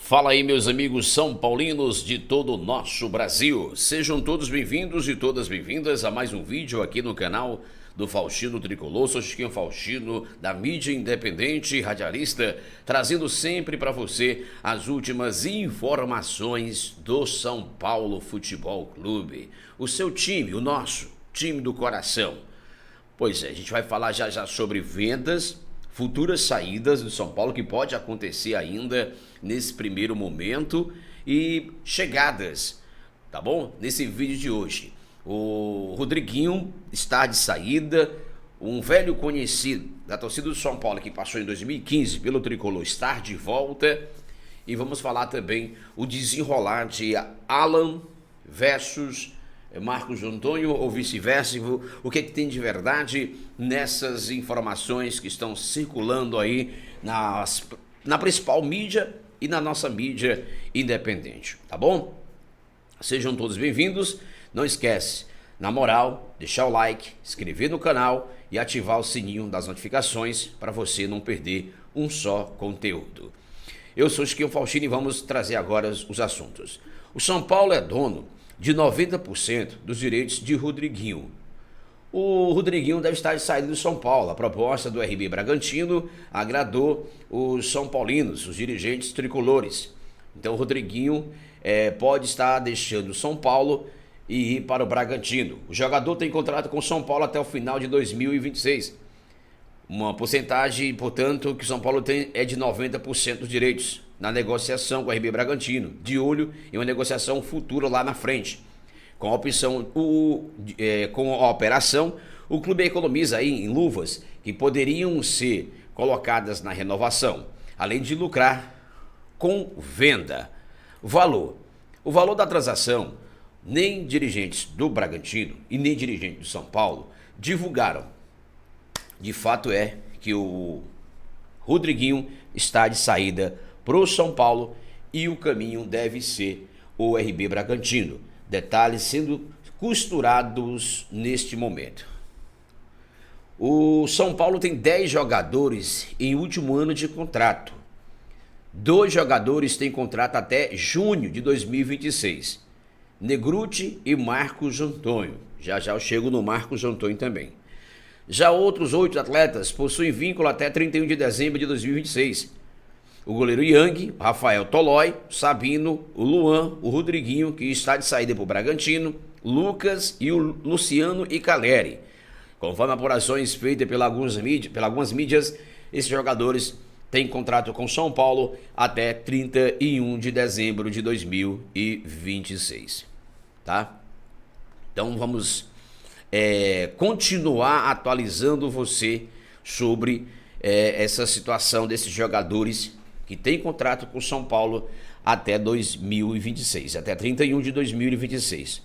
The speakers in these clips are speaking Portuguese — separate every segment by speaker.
Speaker 1: Fala aí, meus amigos são paulinos de todo o nosso Brasil. Sejam todos bem-vindos e todas bem-vindas a mais um vídeo aqui no canal do Faustino Tricolor. Sou Chiquinho Faustino, da mídia independente, radialista, trazendo sempre para você as últimas informações do São Paulo Futebol Clube. O seu time, o nosso time do coração. Pois é, a gente vai falar já sobre vendas, futuras saídas do São Paulo, que pode acontecer ainda nesse primeiro momento, e chegadas, tá bom? Nesse vídeo de hoje, o Rodriguinho está de saída, um velho conhecido da torcida do São Paulo que passou em 2015 pelo Tricolor está de volta, e vamos falar também o desenrolar de Alan versus Marcos Antônio ou vice-versa, o que tem de verdade nessas informações que estão circulando aí na principal mídia e na nossa mídia independente, tá bom? Sejam todos bem-vindos, não esquece, na moral, deixar o like, inscrever no canal e ativar o sininho das notificações para você não perder um só conteúdo. Eu sou Chiquinho Faustino e vamos trazer agora os assuntos. O São Paulo é dono de 90% dos direitos de Rodriguinho. O Rodriguinho deve estar de saída do São Paulo. A proposta do RB Bragantino agradou os são paulinos, os dirigentes tricolores. Então o Rodriguinho pode estar deixando o São Paulo e ir para o Bragantino. O jogador tem contrato com o São Paulo até o final de 2026. Uma porcentagem, portanto, que o São Paulo tem é de 90% dos direitos na negociação com o RB Bragantino, de olho em uma negociação futura lá na frente. Com a operação, o clube economiza aí em luvas que poderiam ser colocadas na renovação, além de lucrar com venda. O valor da transação, nem dirigentes do Bragantino e nem dirigentes do São Paulo divulgaram. De fato é que o Rodriguinho está de saída para o São Paulo e o caminho deve ser o RB Bragantino. Detalhes sendo costurados neste momento. O São Paulo tem 10 jogadores em último ano de contrato. 2 jogadores têm contrato até junho de 2026. Negruti e Marcos Antônio. Já eu chego no Marcos Antônio também. Já outros 8 atletas possuem vínculo até 31 de dezembro de 2026. O goleiro Yang, o Rafael Tolói, o Sabino, o Luan, o Rodriguinho, que está de saída para o Bragantino, Lucas e o Luciano e Caleri. Conforme apurações feitas pelas algumas mídias, esses jogadores têm contrato com São Paulo até 31 de dezembro de 2026. Tá? Então vamos continuar atualizando você sobre essa situação desses jogadores que tem contrato com o São Paulo até 2026, até 31 de 2026.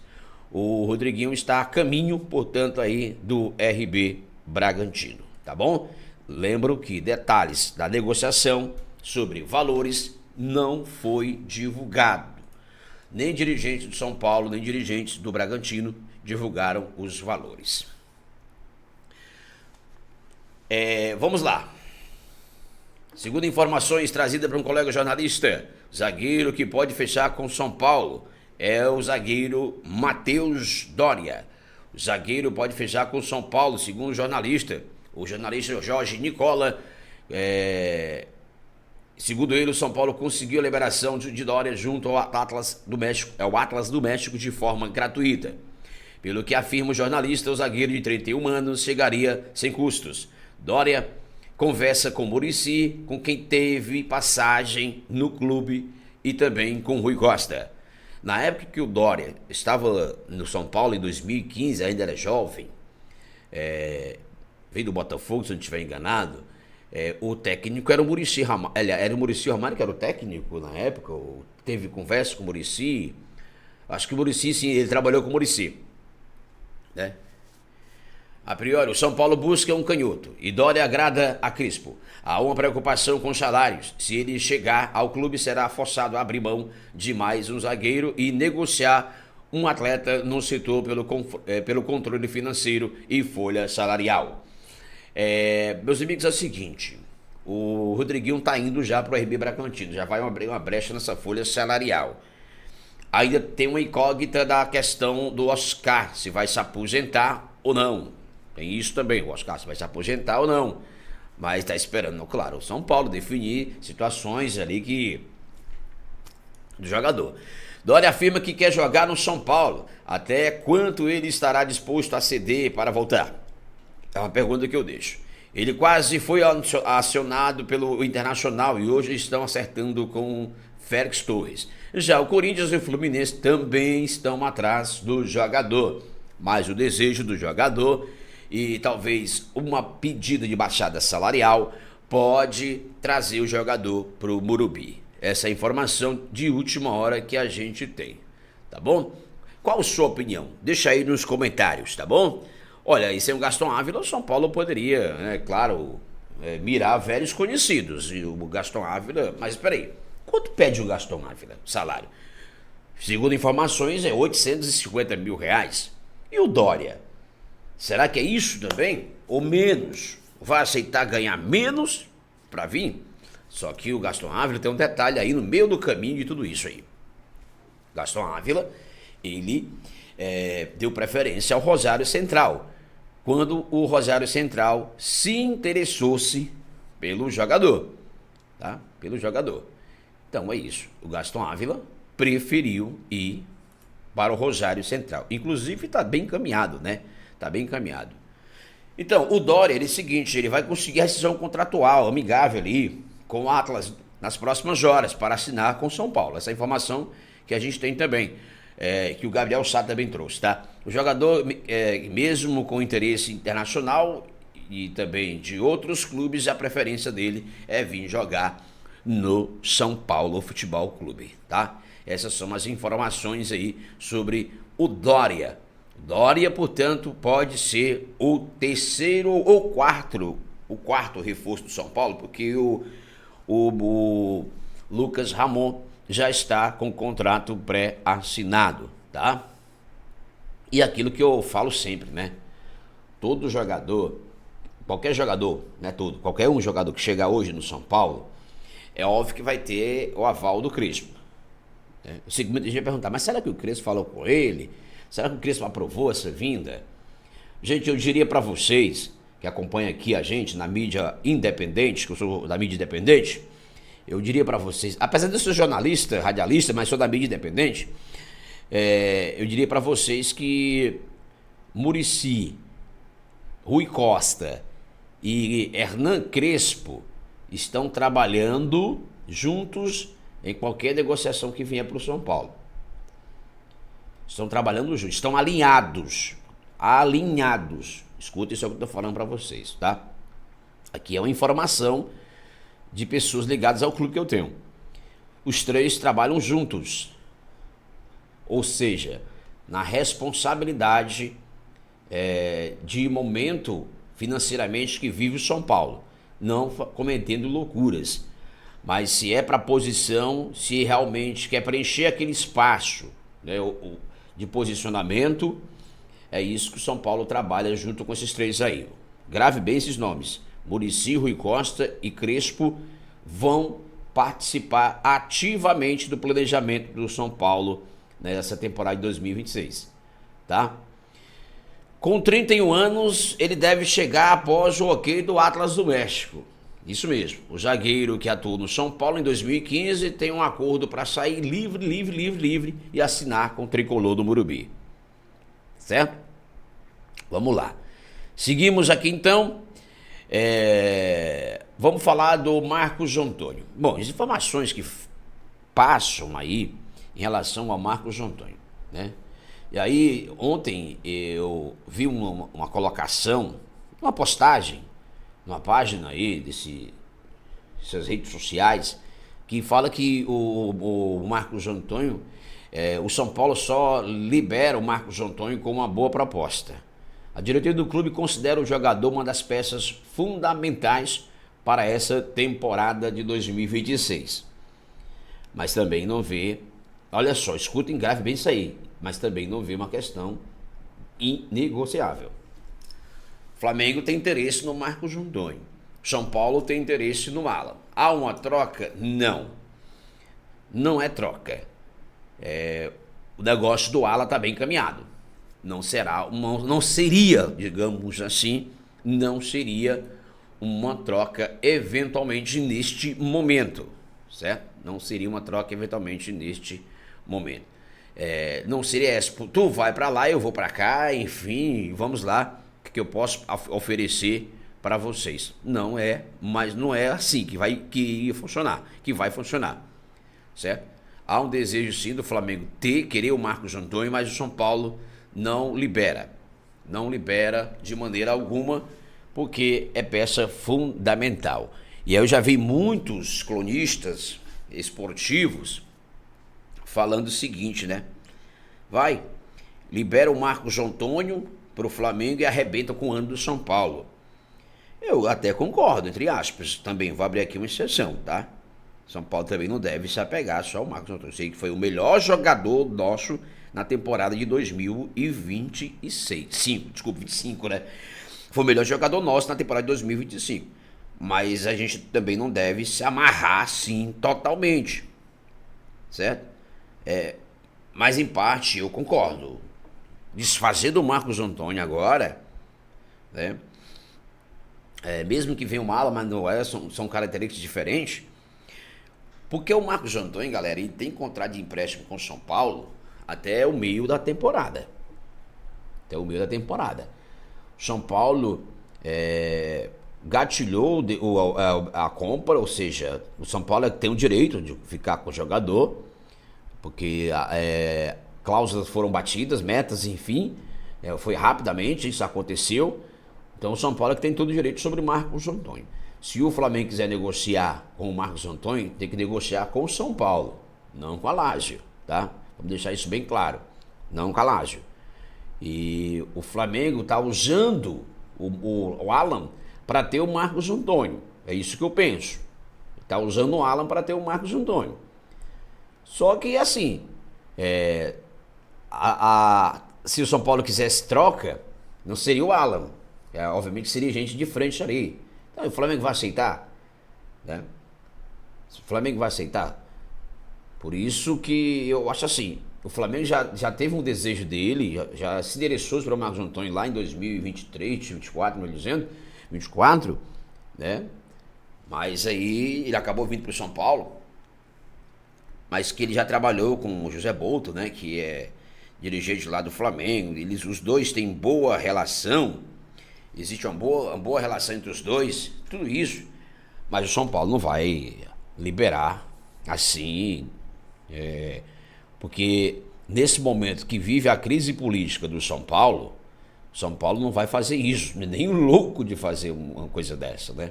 Speaker 1: O Rodriguinho está a caminho, portanto, aí do RB Bragantino, tá bom? Lembro que detalhes da negociação sobre valores não foi divulgado. Nem dirigentes do São Paulo, nem dirigentes do Bragantino divulgaram os valores. Vamos lá. Segundo informações trazidas por um colega jornalista, zagueiro que pode fechar com São Paulo é o zagueiro Matheus Doria. O zagueiro pode fechar com São Paulo, segundo o jornalista Jorge Nicola. Segundo ele, o São Paulo conseguiu a liberação de Doria junto ao Atlas do México, de forma gratuita. Pelo que afirma o jornalista, o zagueiro de 31 anos chegaria sem custos. Doria conversa com Muricy, com quem teve passagem no clube, e também com Rui Costa. Na época que o Doria estava no São Paulo, em 2015, ainda era jovem, veio do Botafogo, se eu não estiver enganado, o técnico era o Muricy Ramalho. Era o Muricy Ramalho que era o técnico na época, teve conversa com o Muricy. Acho que o Muricy, sim, ele trabalhou com o Muricy, né? A priori, o São Paulo busca um canhoto e Doria agrada a Crispo. Há uma preocupação com salários. Se ele chegar ao clube, será forçado a abrir mão de mais um zagueiro e negociar um atleta no setor pelo controle financeiro e folha salarial. Meus amigos, é o seguinte: o Rodriguinho está indo já para o RB Bragantino, já vai abrir uma brecha nessa folha salarial. Ainda tem uma incógnita da questão do Oscar, se vai se aposentar ou não. Tem isso também, o Oscar se vai se aposentar ou não. Mas está esperando, claro, o São Paulo definir situações ali do jogador. Dória afirma que quer jogar no São Paulo. Até quanto ele estará disposto a ceder para voltar? É uma pergunta que eu deixo. Ele quase foi acionado pelo Internacional e hoje estão acertando com Félix Torres. Já o Corinthians e o Fluminense também estão atrás do jogador. Mas o desejo do jogador e talvez uma pedida de baixada salarial pode trazer o jogador para o Morumbi. Essa é a informação de última hora que a gente tem, tá bom? Qual a sua opinião? Deixa aí nos comentários, tá bom? Olha, e sem o Gaston Ávila, o São Paulo poderia, né, claro, mirar velhos conhecidos. E o Gaston Ávila, mas espera aí, quanto pede o Gaston Ávila, salário? Segundo informações, é 850 mil reais. E o Dória? Será que é isso também? Ou menos? Vai aceitar ganhar menos para vir? Só que o Gaston Ávila tem um detalhe aí no meio do caminho de tudo isso aí. Gaston Ávila, ele deu preferência ao Rosário Central, quando o Rosário Central se interessou-se pelo jogador, tá? Pelo jogador. Então é isso. O Gaston Ávila preferiu ir para o Rosário Central. Inclusive está bem encaminhado, né? Está bem encaminhado. Então, o Dória, ele é o seguinte, ele vai conseguir a rescisão contratual, amigável ali, com o Atlas nas próximas horas, para assinar com São Paulo. Essa informação que a gente tem também, que o Gabriel Sá também trouxe, tá? O jogador, mesmo com interesse internacional e também de outros clubes, a preferência dele é vir jogar no São Paulo Futebol Clube, tá? Essas são as informações aí sobre o Dória. Dória, portanto, pode ser o terceiro ou o quarto reforço do São Paulo, porque o Lucas Ramon já está com o contrato pré-assinado, tá? E aquilo que eu falo sempre, né? Todo jogador, qualquer jogador, né? Qualquer jogador que chegar hoje no São Paulo, é óbvio que vai ter o aval do Crespo. Né? O seguinte, a gente vai perguntar, mas será que o Crespo falou com ele? Será que o Crespo aprovou essa vinda? Gente, eu diria para vocês que acompanham aqui a gente na mídia independente, que eu sou da mídia independente, eu diria para vocês, apesar de eu ser jornalista, radialista, mas sou da mídia independente, eu diria para vocês que Muricy, Rui Costa e Hernan Crespo estão trabalhando juntos em qualquer negociação que vier para o São Paulo. Estão trabalhando juntos, estão alinhados. Escuta isso que eu estou falando para vocês, tá? Aqui é uma informação de pessoas ligadas ao clube que eu tenho. Os três trabalham juntos. Ou seja, na responsabilidade de momento financeiramente que vive o São Paulo. Não cometendo loucuras. Mas se é para posição, se realmente quer preencher aquele espaço, né, de posicionamento, é isso que o São Paulo trabalha junto com esses três aí. Grave bem esses nomes. Muricy, Rui Costa e Crespo vão participar ativamente do planejamento do São Paulo nessa temporada de 2026, tá? Com 31 anos, ele deve chegar após o ok do Atlas do México. Isso mesmo. O zagueiro que atuou no São Paulo em 2015 tem um acordo para sair livre e assinar com o tricolor do Morumbi. Certo? Vamos lá. Seguimos aqui então. Vamos falar do Marcos Antônio. Bom, as informações que passam aí em relação ao Marcos Antônio, né? E aí, ontem eu vi uma colocação, uma postagem, numa página aí dessas redes sociais, que fala que o Marcos Antônio, o São Paulo só libera o Marcos Antônio com uma boa proposta. A diretoria do clube considera o jogador uma das peças fundamentais para essa temporada de 2026. Mas também não vê, olha só, escutem, grave bem isso aí, mas também não vê uma questão inegociável. O Flamengo tem interesse no Marcos Antônio. São Paulo tem interesse no Alan. Há uma troca? Não. Não é troca. O negócio do Alan está bem encaminhado. Não seria, digamos assim, não seria uma troca eventualmente neste momento, certo? Não seria uma troca eventualmente neste momento. Não seria essa, tu vai para lá, eu vou para cá, enfim, vamos lá, o que eu posso oferecer para vocês. Não é, mas não é assim que vai funcionar, certo? Há um desejo sim do Flamengo querer o Marcos Antônio, mas o São Paulo não libera de maneira alguma, porque é peça fundamental. E aí eu já vi muitos cronistas esportivos falando o seguinte, né? Libera o Marcos Antônio para o Flamengo e arrebenta com o ano do São Paulo. Eu até concordo, entre aspas, também vou abrir aqui uma exceção, tá? São Paulo também não deve se apegar só ao Marcos Antônio. Eu sei que foi o melhor jogador nosso na temporada de 2025, né? Foi o melhor jogador nosso na temporada de 2025. Mas a gente também não deve se amarrar assim totalmente, certo? Mas em parte eu concordo. Desfazer do Marcos Antônio agora, né? Mesmo que venha o Mala, mas não são características diferentes. Porque o Marcos Antônio, galera, ele tem contrato de empréstimo com o São Paulo até o meio da temporada. São Paulo gatilhou a compra, ou seja, o São Paulo tem o direito de ficar com o jogador, porque cláusulas foram batidas, metas, enfim, foi rapidamente, isso aconteceu. Então o São Paulo tem todo o direito sobre o Marcos Antônio. Se o Flamengo quiser negociar com o Marcos Antônio, tem que negociar com o São Paulo, não com a Lazio, tá? Vamos deixar isso bem claro, não com a Lazio. E o Flamengo está usando o Alan para ter o Marcos Antônio. É isso que eu penso. Está usando o Alan para ter o Marcos Antônio. Só que assim, se o São Paulo quisesse troca, não seria o Alan. Obviamente seria gente de frente ali. Então, o Flamengo vai aceitar, né? O Flamengo vai aceitar. Por isso que eu acho assim, o Flamengo já teve um desejo dele, já se endereçou para o Marcos Antônio lá em 2023, 2024, melhor dizendo, 24, né? Mas aí ele acabou vindo para o São Paulo, mas que ele já trabalhou com o José Bolto, né? Que é dirigente lá do Flamengo. Os dois têm boa relação. Existe uma boa relação entre os dois, tudo isso, mas o São Paulo não vai liberar assim, porque nesse momento que vive a crise política do São Paulo não vai fazer isso, nem louco de fazer uma coisa dessa, né?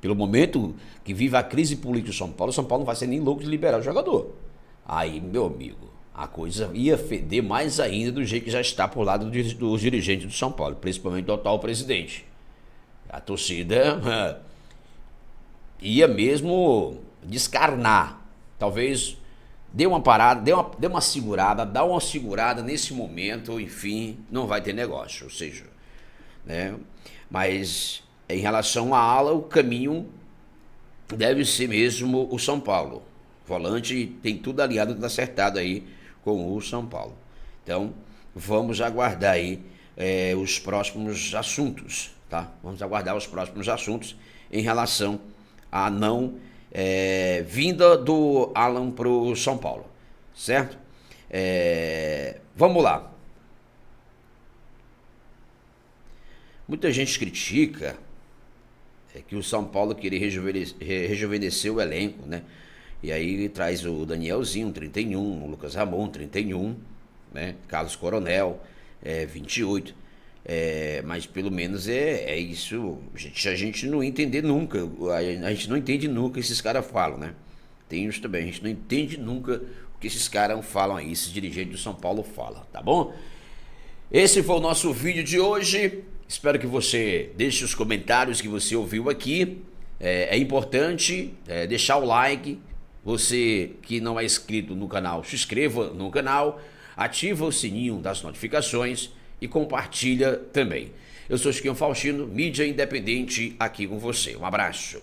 Speaker 1: Pelo momento que vive a crise política do São Paulo não vai ser nem louco de liberar o jogador. Aí, meu amigo, a coisa ia feder mais ainda do jeito que já está por lado dos dirigentes do São Paulo, principalmente do atual presidente. A torcida ia mesmo descarnar. Talvez dê uma parada, dê uma segurada, dá uma segurada nesse momento, enfim, não vai ter negócio. Ou seja, né? Mas em relação à ala, o caminho deve ser mesmo o São Paulo. O volante tem tudo aliado, tudo acertado aí com o São Paulo. Então, vamos aguardar aí os próximos assuntos, tá? Vamos aguardar os próximos assuntos em relação à não vinda do Alan pro São Paulo, certo? Vamos lá. Muita gente critica que o São Paulo queria rejuvenescer o elenco, né? E aí traz o Danielzinho, 31, o Lucas Ramon, 31, né? Carlos Coronel, 28. Mas pelo menos é isso. A gente não entende nunca. A gente não entende nunca o que esses caras falam, né? Tem isso também. A gente não entende nunca o que esses caras falam aí, esses dirigentes do São Paulo falam, tá bom? Esse foi o nosso vídeo de hoje. Espero que você deixe os comentários que você ouviu aqui. É importante deixar o like. Você que não é inscrito no canal, se inscreva no canal, ativa o sininho das notificações e compartilha também. Eu sou Chiquinho Faustino, mídia independente aqui com você. Um abraço.